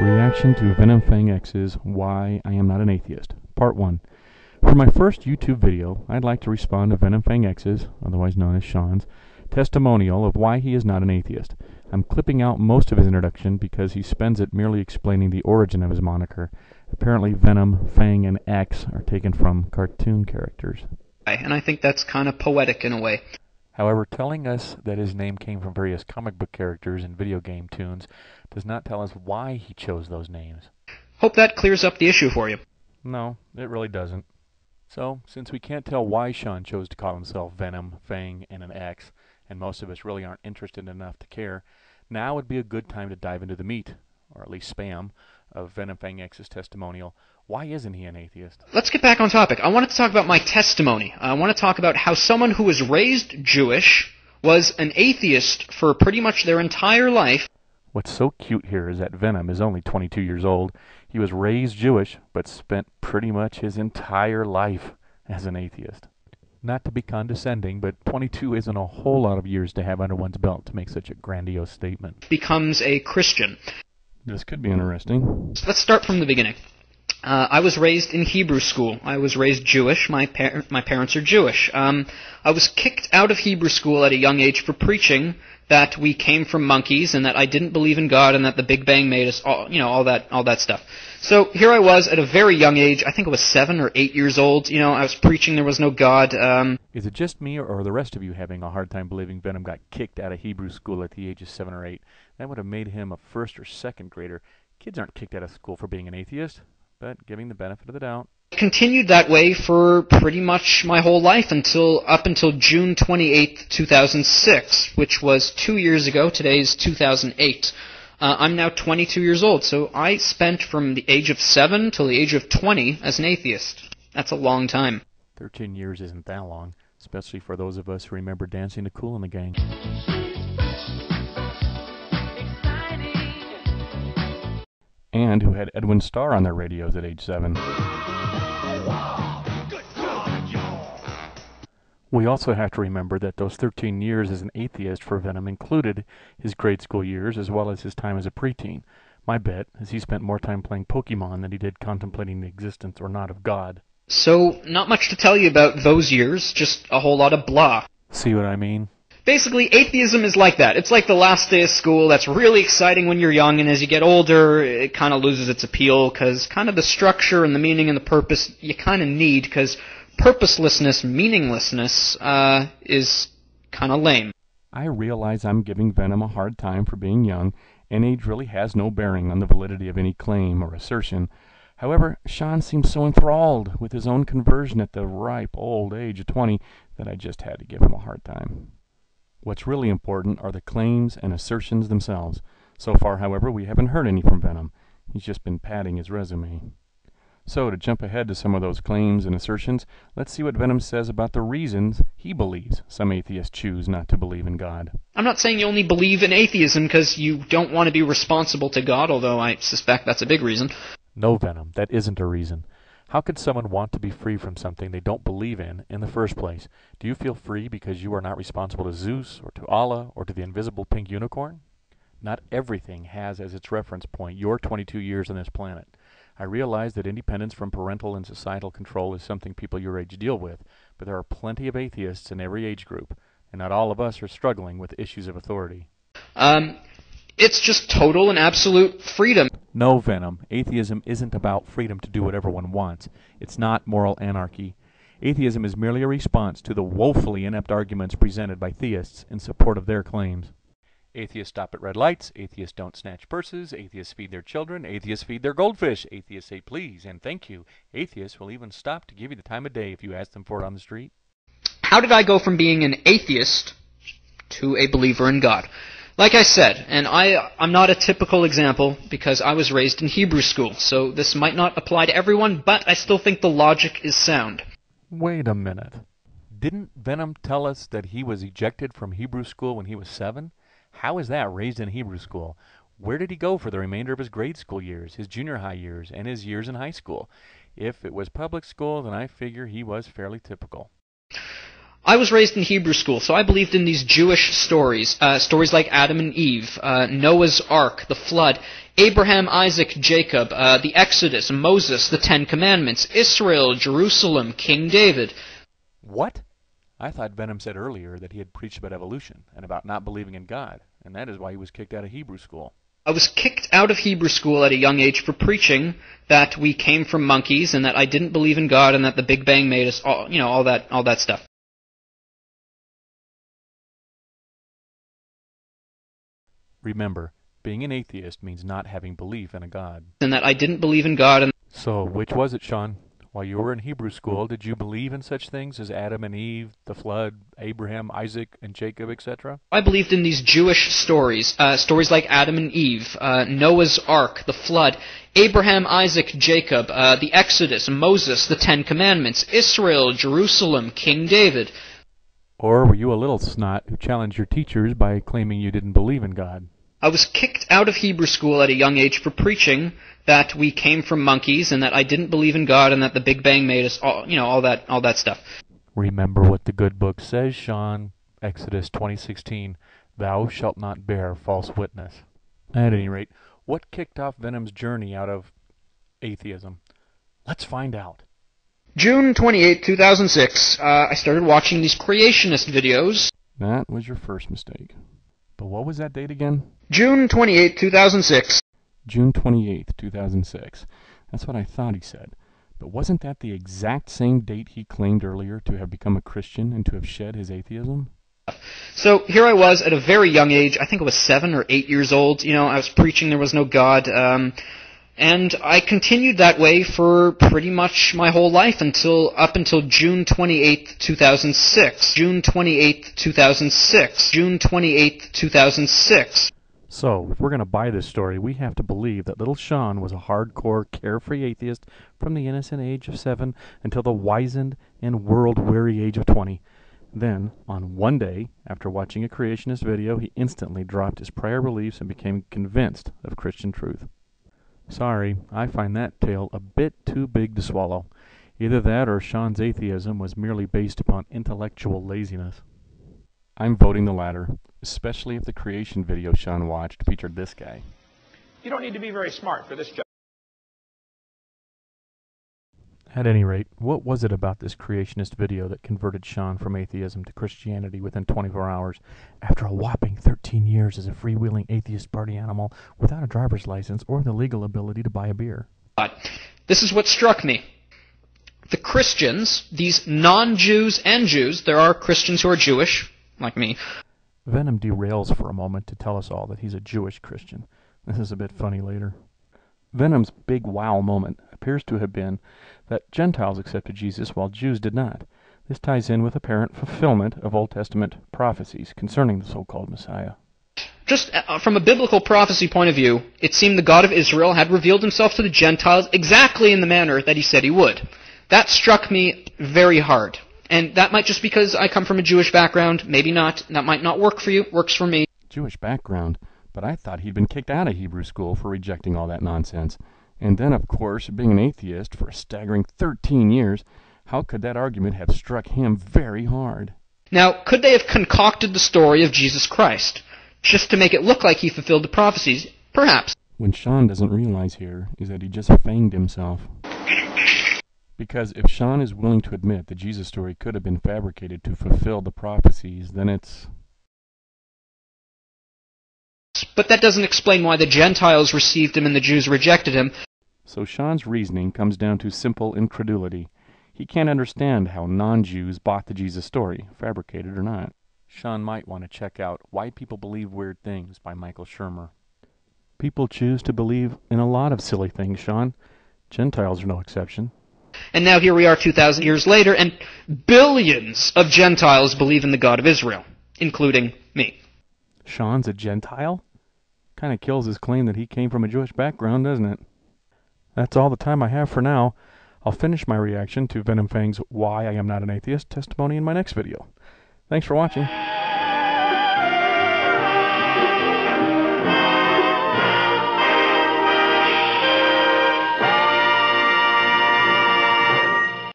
Reaction to VenomFangX's Why I Am Not an Atheist, Part 1. For my first YouTube video, I'd like to respond to VenomFangX's, otherwise known as Sean's, testimonial of why he is not an atheist. I'm clipping out most of his introduction because he spends it merely explaining the origin of his moniker. Apparently Venom, Fang, and X are taken from cartoon characters. And I think that's kind of poetic in a way. However, telling us that his name came from various comic book characters and video game tunes does not tell us why he chose those names. Hope that clears up the issue for you. No, it really doesn't. So, since we can't tell why Sean chose to call himself Venom, Fang, and an X, and most of us really aren't interested enough to care, now would be a good time to dive into the meat, or at least spam, of VenomFangX's testimonial. Why isn't he an atheist? Let's get back on topic. I wanted to talk about my testimony. I want to talk about how someone who was raised Jewish was an atheist for pretty much their entire life. What's so cute here is that Venom is only 22 years old. He was raised Jewish, but spent pretty much his entire life as an atheist. Not to be condescending, but 22 isn't a whole lot of years to have under one's belt to make such a grandiose statement. Becomes a Christian. This could be interesting. So let's start from the beginning. I was raised in Hebrew school. I was raised Jewish. My parents are Jewish. I was kicked out of Hebrew school at a young age for preaching that we came from monkeys and that I didn't believe in God and that the Big Bang made us all, all that stuff. So here I was at a very young age. I think I was 7 or 8 years old. I was preaching there was no God. Is it just me or are the rest of you having a hard time believing Venom got kicked out of Hebrew school at the age of 7 or 8? That would have made him a first or second grader. Kids aren't kicked out of school for being an atheist, but giving the benefit of the doubt. Continued that way for pretty much my whole life up until June 28th, 2006, which was 2 years ago. Today's 2008. I'm now 22 years old, so I spent from the age of 7 till the age of 20 as an atheist. That's a long time. 13 years isn't that long, especially for those of us who remember dancing to Kool and the Gang. And who had Edwin Starr on their radios at age 7. We also have to remember that those 13 years as an atheist for Venom included his grade school years as well as his time as a preteen. My bet is he spent more time playing Pokemon than he did contemplating the existence or not of God. So, not much to tell you about those years, just a whole lot of blah. See what I mean? Basically, atheism is like that. It's like the last day of school. That's really exciting when you're young, and as you get older, it kind of loses its appeal, because kind of the structure and the meaning and the purpose you kind of need, because purposelessness, meaninglessness, is kind of lame. I realize I'm giving Venom a hard time for being young, and age really has no bearing on the validity of any claim or assertion. However, Sean seems so enthralled with his own conversion at the ripe old age of 20 that I just had to give him a hard time. What's really important are the claims and assertions themselves. So far, however, we haven't heard any from Venom. He's just been padding his resume. So, to jump ahead to some of those claims and assertions, let's see what Venom says about the reasons he believes some atheists choose not to believe in God. I'm not saying you only believe in atheism because you don't want to be responsible to God, although I suspect that's a big reason. No, Venom, that isn't a reason. How could someone want to be free from something they don't believe in the first place? Do you feel free because you are not responsible to Zeus, or to Allah, or to the invisible pink unicorn? Not everything has as its reference point your 22 years on this planet. I realize that independence from parental and societal control is something people your age deal with, but there are plenty of atheists in every age group, and not all of us are struggling with issues of authority. It's just total and absolute freedom. No, Venom. Atheism isn't about freedom to do whatever one wants. It's not moral anarchy. Atheism is merely a response to the woefully inept arguments presented by theists in support of their claims. Atheists stop at red lights, atheists don't snatch purses, atheists feed their children, atheists feed their goldfish, atheists say please and thank you. Atheists will even stop to give you the time of day if you ask them for it on the street. How did I go from being an atheist to a believer in God? Like I said, and I'm not a typical example because I was raised in Hebrew school, so this might not apply to everyone, but I still think the logic is sound. Wait a minute. Didn't Venom tell us that he was ejected from Hebrew school when he was 7? How is that, raised in Hebrew school? Where did he go for the remainder of his grade school years, his junior high years, and his years in high school? If it was public school, then I figure he was fairly typical. I was raised in Hebrew school, so I believed in these Jewish stories, stories like Adam and Eve, Noah's Ark, the flood, Abraham, Isaac, Jacob, the Exodus, Moses, the Ten Commandments, Israel, Jerusalem, King David. What? I thought Venom said earlier that he had preached about evolution and about not believing in God, and that is why he was kicked out of Hebrew school. I was kicked out of Hebrew school at a young age for preaching that we came from monkeys and that I didn't believe in God and that the Big Bang made us all, all that stuff. Remember, being an atheist means not having belief in a God. And that I didn't believe in God. And so, which was it, Sean? While you were in Hebrew school, did you believe in such things as Adam and Eve, the flood, Abraham, Isaac, and Jacob, etc.? I believed in these Jewish stories, stories like Adam and Eve, Noah's Ark, the flood, Abraham, Isaac, Jacob, the Exodus, Moses, the Ten Commandments, Israel, Jerusalem, King David. Or were you a little snot who challenged your teachers by claiming you didn't believe in God? I was kicked out of Hebrew school at a young age for preaching that we came from monkeys and that I didn't believe in God and that the Big Bang made us all, all that stuff. Remember what the good book says, Sean. Exodus 20:16, "Thou shalt not bear false witness." At any rate, what kicked off Venom's journey out of atheism? Let's find out. June 28, 2006, I started watching these creationist videos. That was your first mistake. But what was that date again? June 28, 2006. June 28th, 2006. That's what I thought he said. But wasn't that the exact same date he claimed earlier to have become a Christian and to have shed his atheism? So here I was at a very young age. I think I was 7 or 8 years old. I was preaching there was no God. And I continued that way for pretty much my whole life up until June 28th, 2006. June 28th, 2006. June 28th, 2006. So, if we're going to buy this story, we have to believe that little Sean was a hardcore, carefree atheist from the innocent age of 7 until the wizened and world-weary age of 20. Then, on one day, after watching a creationist video, he instantly dropped his prior beliefs and became convinced of Christian truth. Sorry, I find that tale a bit too big to swallow. Either that or Sean's atheism was merely based upon intellectual laziness. I'm voting the latter, especially if the creation video Sean watched featured this guy. You don't need to be very smart for this job. At any rate, what was it about this creationist video that converted Sean from atheism to Christianity within 24 hours, after a whopping 13 years as a freewheeling atheist party animal without a driver's license or the legal ability to buy a beer? This is what struck me. The Christians, these non-Jews and Jews, there are Christians who are Jewish, like me. Venom derails for a moment to tell us all that he's a Jewish Christian. This is a bit funny later. Venom's big wow moment appears to have been that Gentiles accepted Jesus while Jews did not. This ties in with apparent fulfillment of Old Testament prophecies concerning the so-called Messiah. Just from a biblical prophecy point of view, it seemed the God of Israel had revealed himself to the Gentiles exactly in the manner that he said he would. That struck me very hard. And that might just because I come from a Jewish background, maybe not. That might not work for you, works for me. Jewish background? But I thought he'd been kicked out of Hebrew school for rejecting all that nonsense. And then, of course, being an atheist for a staggering 13 years, how could that argument have struck him very hard? Now, could they have concocted the story of Jesus Christ, just to make it look like he fulfilled the prophecies? Perhaps. What Sean doesn't realize here is that he just fanged himself. Because if Sean is willing to admit the Jesus story could have been fabricated to fulfill the prophecies, then it's... But that doesn't explain why the Gentiles received him and the Jews rejected him. So Sean's reasoning comes down to simple incredulity. He can't understand how non-Jews bought the Jesus story, fabricated or not. Sean might want to check out Why People Believe Weird Things by Michael Shermer. People choose to believe in a lot of silly things, Sean. Gentiles are no exception. And now here we are 2,000 years later, and billions of Gentiles believe in the God of Israel, including me. Sean's a Gentile? Kind of kills his claim that he came from a Jewish background, doesn't it? That's all the time I have for now. I'll finish my reaction to VenomFang's Why I Am Not an Atheist testimony in my next video. Thanks for watching.